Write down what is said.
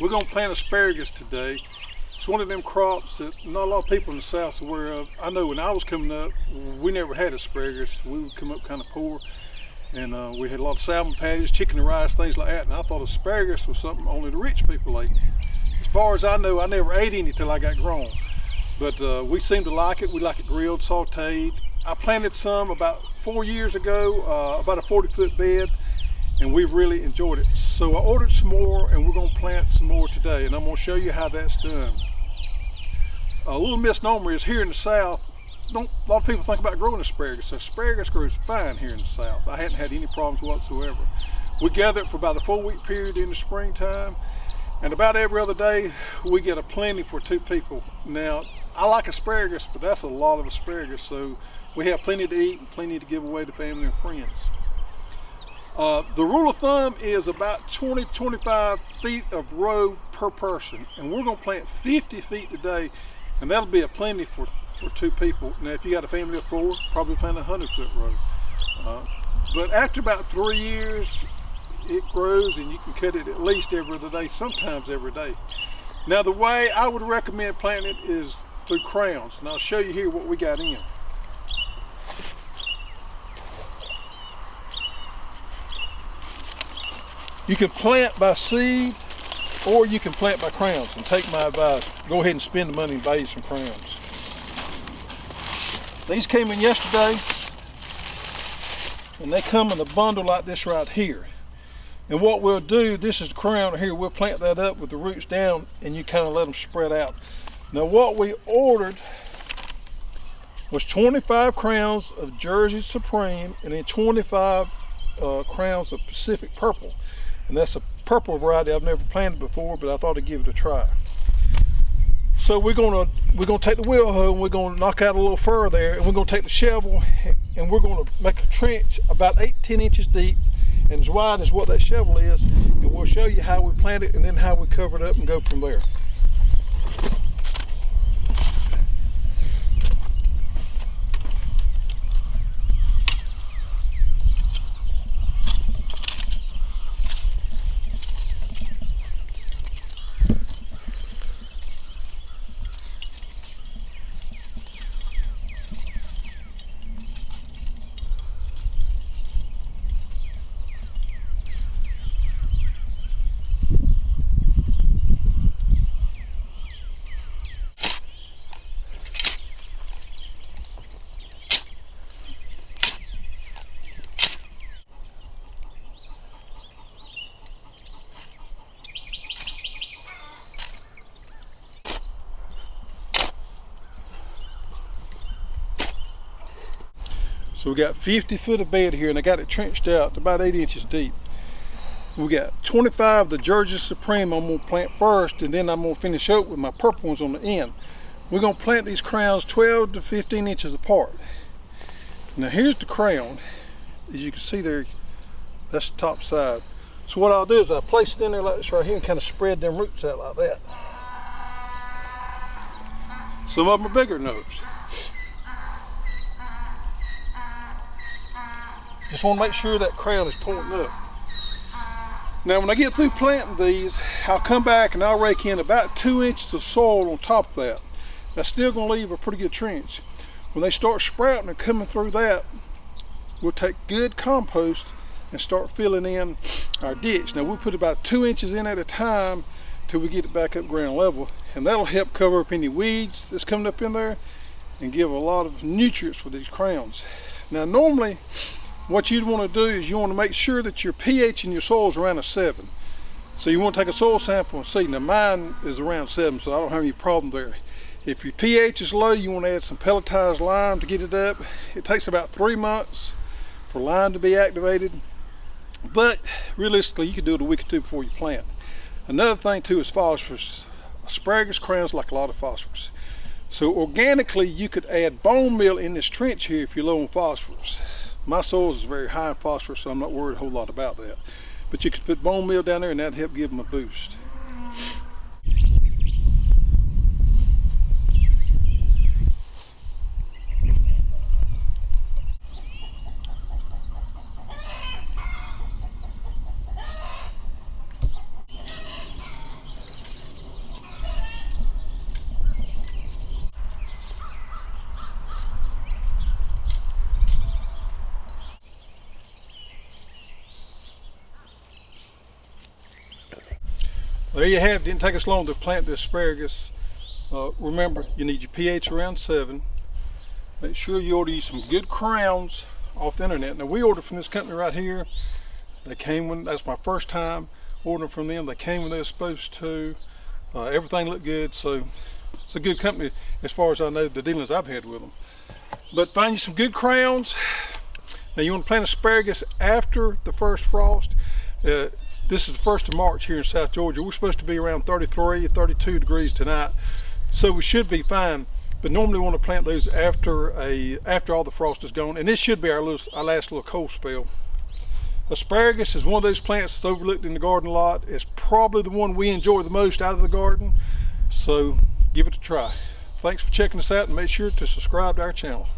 We're gonna plant asparagus today. It's one of them crops that not a lot of people in the South are aware of. I know when I was coming up, we never had asparagus. We would come up kind of poor, and we had a lot of salmon patties, chicken and rice, things like that. And I thought asparagus was something only the rich people ate. As far as I know, I never ate any till I got grown. But we seem to like it. We like it grilled, sauteed. I planted some about 4 years ago, about a 40-foot bed, and we've really enjoyed it. So I ordered some more, and we're gonna plant some more today, and I'm gonna show you how that's done. A little misnomer is here in the South, a lot of people think about growing asparagus. Asparagus grows fine here in the South. I hadn't had any problems whatsoever. We gather it for about a 4-week period in the springtime, and about every other day we get a plenty for 2 people. Now, I like asparagus, but that's a lot of asparagus, so we have plenty to eat and plenty to give away to family and friends. The rule of thumb is about 20-25 feet of row per person, and we're going to plant 50 feet today, and that'll be a plenty for 2 people. Now, if you got a family of 4, probably plant a 100-foot row. But after about 3 years, it grows, and you can cut it at least every other day, sometimes every day. Now, the way I would recommend planting it is through crowns, and I'll show you here what we got in. You can plant by seed, or you can plant by crowns, and take my advice. Go ahead and spend the money and buy you some crowns. These came in yesterday, and they come in a bundle like this right here. And what we'll do, this is the crown here, we'll plant that up with the roots down, and you kind of let them spread out. Now what we ordered was 25 crowns of Jersey Supreme, and then 25 crowns of Pacific Purple. And that's a purple variety I've never planted before, but I thought I'd give it a try. So we're gonna take the wheel hoe, and we're gonna knock out a little furrow there, and we're gonna take the shovel, and we're gonna make a trench about 8-10 inches deep and as wide as what that shovel is, and we'll show you how we plant it and then how we cover it up and go from there. So we got 50 foot of bed here, and I got it trenched out to about 8 inches deep. We got 25 of the Jersey Supreme I'm gonna plant first, and then I'm gonna finish up with my purple ones on the end. We're gonna plant these crowns 12 to 15 inches apart. Now here's the crown. As you can see there, that's the top side. So what I'll do is I'll place it in there like this right here and kind of spread them roots out like that. Some of them are bigger than those. Just want to make sure that crown is pointing up. Now when I get through planting these, I'll come back and I'll rake in about 2 inches of soil on top of that. That's still going to leave a pretty good trench. When they start sprouting and coming through that, we'll take good compost and start filling in our ditch. Now we'll put about 2 inches in at a time till we get it back up ground level, and that'll help cover up any weeds that's coming up in there and give a lot of nutrients for these crowns. Now normally what you'd want to do is you want to make sure that your pH in your soil is around a 7. So you want to take a soil sample and see. Now mine is around 7, so I don't have any problem there. If your pH is low, you want to add some pelletized lime to get it up. It takes about 3 months for lime to be activated, but realistically you can do it a week or 2 before you plant. Another thing too is phosphorus. Asparagus crowns like a lot of phosphorus. So organically you could add bone meal in this trench here if you're low on phosphorus. My soil is very high in phosphorus, so I'm not worried a whole lot about that. But you could put bone meal down there and that'd help give them a boost. There you have it. Didn't take us long to plant the asparagus. Remember, you need your pH around 7. Make sure you order you some good crowns off the internet. Now we ordered from this company right here. They came when, that's my first time ordering from them. They came when they were supposed to. Everything looked good, so it's a good company as far as I know, the dealings I've had with them. But find you some good crowns. Now you want to plant asparagus after the first frost. This is the 1st of March here in South Georgia. We're supposed to be around 33 or 32 degrees tonight, so we should be fine. But normally we want to plant those after all the frost is gone, and this should be our last little cold spell. Asparagus is one of those plants that's overlooked in the garden a lot. It's probably the one we enjoy the most out of the garden, so give it a try. Thanks for checking us out, and make sure to subscribe to our channel.